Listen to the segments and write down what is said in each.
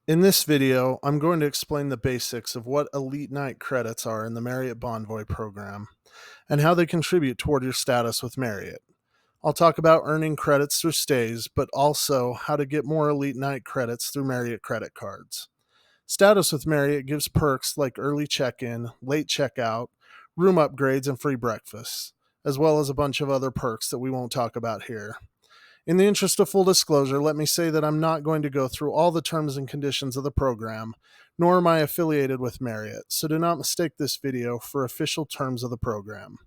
In this video, I'm going to explain the basics of what Elite Night credits are in the Marriott Bonvoy program and how they contribute toward your status with Marriott. I'll talk about earning credits through stays, but also how to get more Elite Night credits through Marriott credit cards. Status with Marriott gives perks like early check-in, late checkout, room upgrades, and free breakfast, as well as a bunch of other perks that we won't talk about here. In the interest of full disclosure, let me say that I'm not going to go through all the terms and conditions of the program, nor am I affiliated with Marriott, so do not mistake this video for official terms of the program.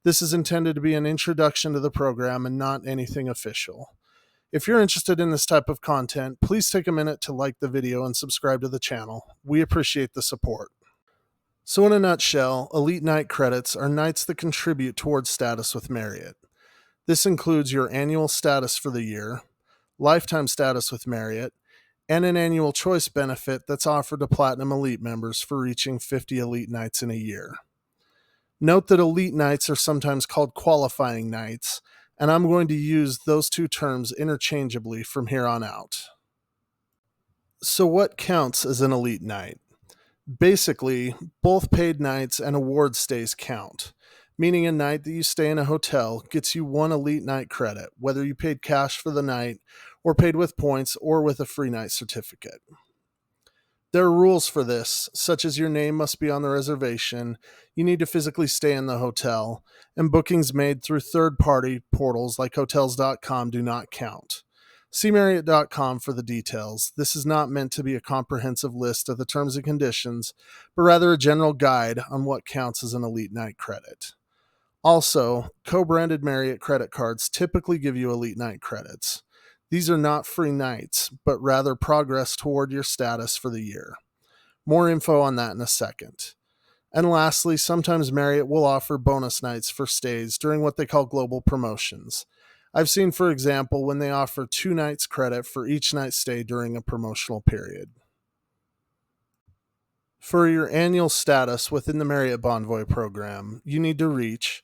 This is intended to be an introduction to the program and not anything official. If you're interested in this type of content, please take a minute to like the video and subscribe to the channel. We appreciate the support. So in a nutshell, Elite Night credits are nights that contribute towards status with Marriott. This includes your annual status for the year, lifetime status with Marriott, and an annual choice benefit that's offered to Platinum Elite members for reaching 50 Elite Nights in a year. Note that Elite Nights are sometimes called qualifying nights, and I'm going to use those two terms interchangeably from here on out. So what counts as an Elite Night? Basically, both paid nights and award stays count, meaning a night that you stay in a hotel gets you one Elite Night credit, whether you paid cash for the night or paid with points or with a free night certificate. There are rules for this, such as your name must be on the reservation, you need to physically stay in the hotel, and bookings made through third-party portals like Hotels.com do not count. See Marriott.com for the details. This is not meant to be a comprehensive list of the terms and conditions, but rather a general guide on what counts as an Elite Night credit. Also, co-branded Marriott credit cards typically give you Elite Night credits. These are not free nights, but rather progress toward your status for the year. More info on that in a second. And lastly, sometimes Marriott will offer bonus nights for stays during what they call global promotions. I've seen, for example, when they offer 2 nights credit for each night stay during a promotional period. For your annual status within the Marriott Bonvoy program, you need to reach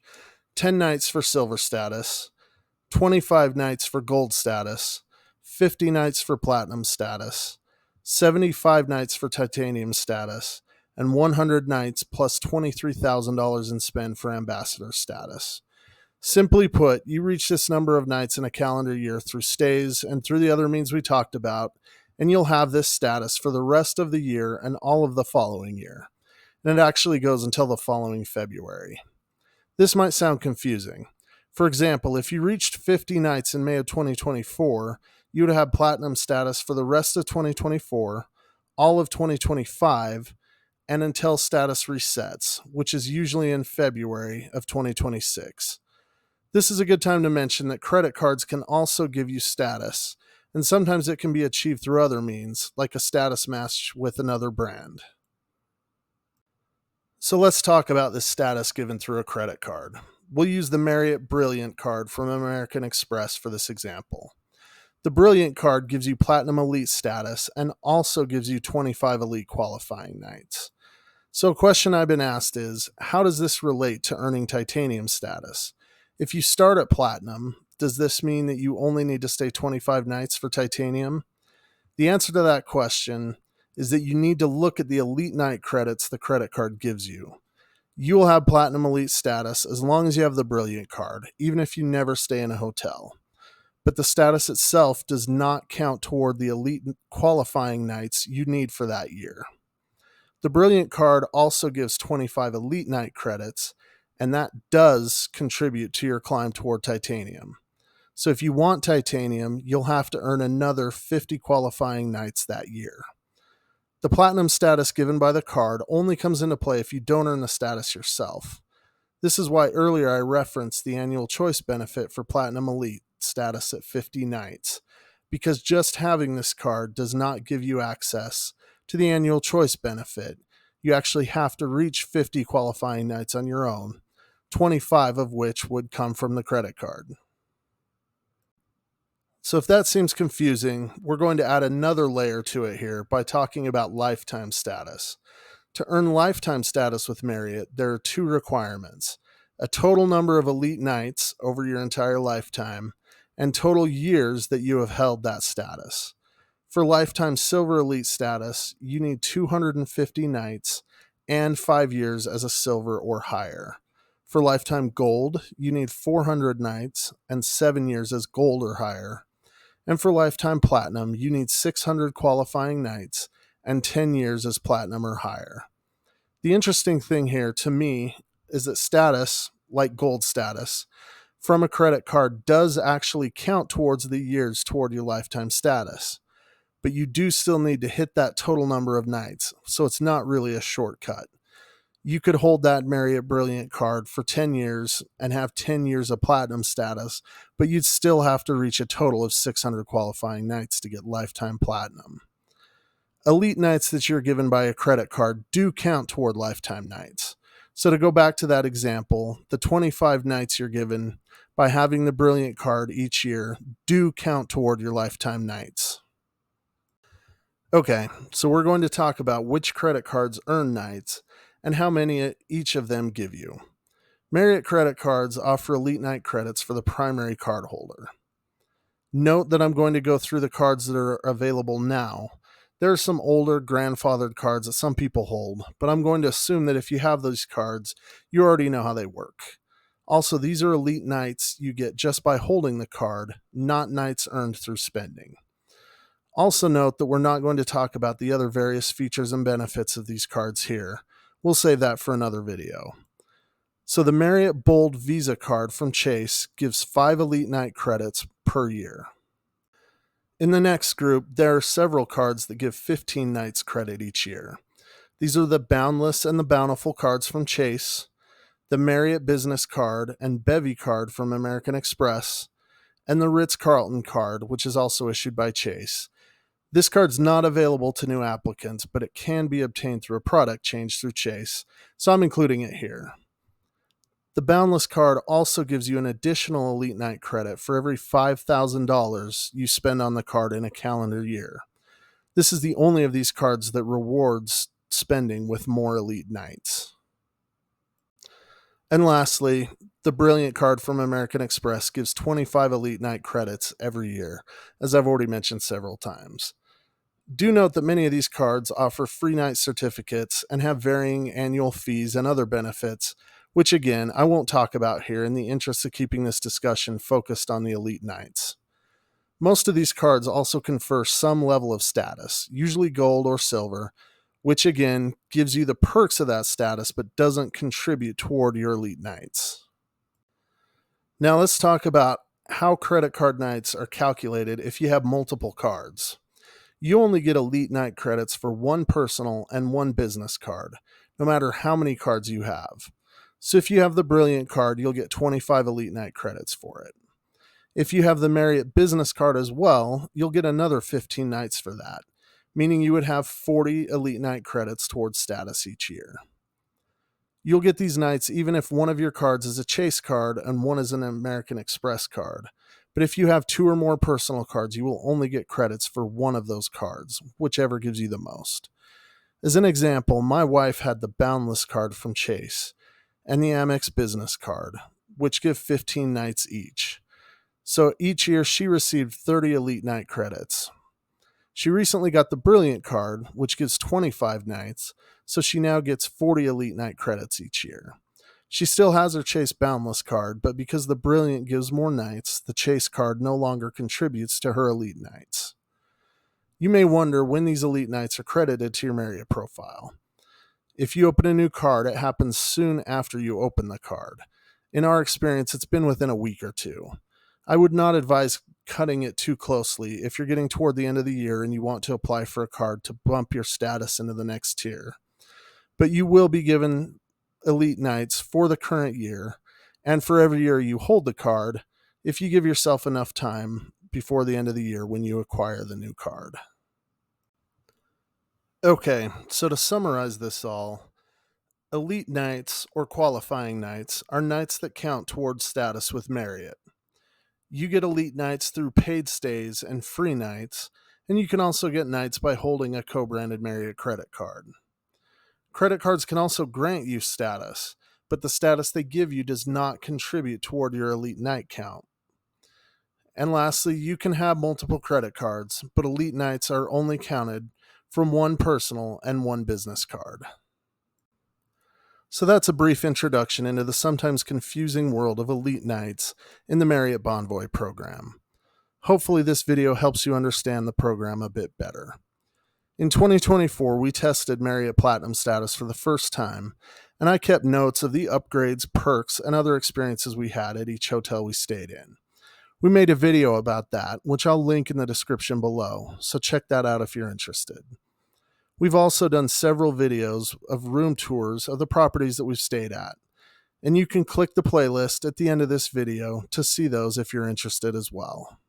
10 nights for silver status, 25 nights for gold status, 50 nights for platinum status, 75 nights for titanium status, and 100 nights plus $23,000 in spend for ambassador status. Simply put, you reach this number of nights in a calendar year through stays and through the other means we talked about, and you'll have this status for the rest of the year and all of the following year. And it actually goes until the following February. This might sound confusing. For example, if you reached 50 nights in May of 2024, you would have platinum status for the rest of 2024, all of 2025, and until status resets, which is usually in February of 2026. This is a good time to mention that credit cards can also give you status, and sometimes it can be achieved through other means, like a status match with another brand. So let's talk about this status given through a credit card. We'll use the Marriott Brilliant card from American Express for this example. The Brilliant card gives you Platinum Elite status and also gives you 25 Elite qualifying nights. So a question I've been asked is, how does this relate to earning Titanium status? If you start at Platinum, does this mean that you only need to stay 25 nights for Titanium? The answer to that question is that you need to look at the Elite Night credits the credit card gives you. You will have Platinum Elite status as long as you have the Brilliant card, even if you never stay in a hotel. But the status itself does not count toward the Elite qualifying nights you need for that year. The Brilliant card also gives 25 Elite Night credits, and that does contribute to your climb toward Titanium. So if you want Titanium, you'll have to earn another 50 qualifying nights that year. The Platinum status given by the card only comes into play if you don't earn the status yourself. This is why earlier I referenced the annual choice benefit for Platinum Elite status at 50 nights, because just having this card does not give you access to the annual choice benefit. You actually have to reach 50 qualifying nights on your own, 25 of which would come from the credit card. So if that seems confusing, we're going to add another layer to it here by talking about lifetime status. To earn lifetime status with Marriott, there are 2 requirements: a total number of Elite Nights over your entire lifetime, and total years that you have held that status. For lifetime silver elite status, you need 250 nights and 5 years as a silver or higher. For lifetime gold, you need 400 nights and 7 years as gold or higher. And for lifetime platinum, you need 600 qualifying nights and 10 years as platinum or higher. The interesting thing here to me is that status, like gold status, from a credit card does actually count towards the years toward your lifetime status. But you do still need to hit that total number of nights, so it's not really a shortcut. You could hold that Marriott Brilliant card for 10 years and have 10 years of platinum status, but you'd still have to reach a total of 600 qualifying nights to get lifetime platinum. Elite nights that you're given by a credit card do count toward lifetime nights. So to go back to that example, the 25 nights you're given by having the Brilliant card each year do count toward your lifetime nights. Okay, so we're going to talk about which credit cards earn nights and how many each of them give you. Marriott credit cards offer elite night credits for the primary card holder. Note that I'm going to go through the cards that are available now. There are some older grandfathered cards that some people hold, but I'm going to assume that if you have those cards, you already know how they work. Also, these are elite nights you get just by holding the card, not nights earned through spending. Also note that we're not going to talk about the other various features and benefits of these cards here. We'll save that for another video. So the Marriott Bold Visa card from Chase gives 5 Elite Night credits per year. In the next group, there are several cards that give 15 nights credit each year. These are the Boundless and the Bountiful cards from Chase, the Marriott Business card and Bevy card from American Express, and the Ritz-Carlton card, which is also issued by Chase. This card's not available to new applicants, but it can be obtained through a product change through Chase, so I'm including it here. The Boundless card also gives you an additional Elite Night credit for every $5,000 you spend on the card in a calendar year. This is the only of these cards that rewards spending with more Elite Nights. And lastly, the Brilliant card from American Express gives 25 Elite Night credits every year, as I've already mentioned several times. Do note that many of these cards offer free night certificates and have varying annual fees and other benefits, which again, I won't talk about here in the interest of keeping this discussion focused on the Elite Nights. Most of these cards also confer some level of status, usually gold or silver, which again gives you the perks of that status but doesn't contribute toward your Elite Nights. Now let's talk about how credit card nights are calculated if you have multiple cards. You only get Elite Night credits for one personal and one business card, no matter how many cards you have. So if you have the Brilliant card, you'll get 25 Elite Night credits for it. If you have the Marriott Business card as well, you'll get another 15 nights for that, meaning you would have 40 Elite Night credits towards status each year. You'll get these nights even if one of your cards is a Chase card and one is an American Express card. But if you have 2 or more personal cards, you will only get credits for one of those cards, whichever gives you the most. As an example, my wife had the Boundless card from Chase and the Amex Business card, which give 15 nights each. So each year she received 30 Elite Night credits. She recently got the Brilliant card, which gives 25 nights, so she now gets 40 Elite Night credits each year. She still has her Chase Boundless card, but because the Brilliant gives more nights, the Chase card no longer contributes to her Elite Nights. You may wonder when these Elite Nights are credited to your Marriott profile. If you open a new card, it happens soon after you open the card. In our experience, it's been within a week or two. I would not advise cutting it too closely if you're getting toward the end of the year and you want to apply for a card to bump your status into the next tier. But you will be given Elite Nights for the current year and for every year you hold the card if you give yourself enough time before the end of the year when you acquire the new card. Okay, so to summarize this all, Elite Nights or qualifying nights are nights that count towards status with Marriott. You get Elite Nights through paid stays and free nights, and you can also get nights by holding a co-branded Marriott credit card. Credit cards can also grant you status, but the status they give you does not contribute toward your Elite Night count. And lastly, you can have multiple credit cards, but elite nights are only counted from one personal and one business card. So that's a brief introduction into the sometimes confusing world of elite nights in the Marriott Bonvoy program. Hopefully, this video helps you understand the program a bit better. In 2024, we tested Marriott Platinum status for the first time, and I kept notes of the upgrades, perks, and other experiences we had at each hotel we stayed in. We made a video about that, which I'll link in the description below, so check that out if you're interested. We've also done several videos of room tours of the properties that we've stayed at, and you can click the playlist at the end of this video to see those if you're interested as well.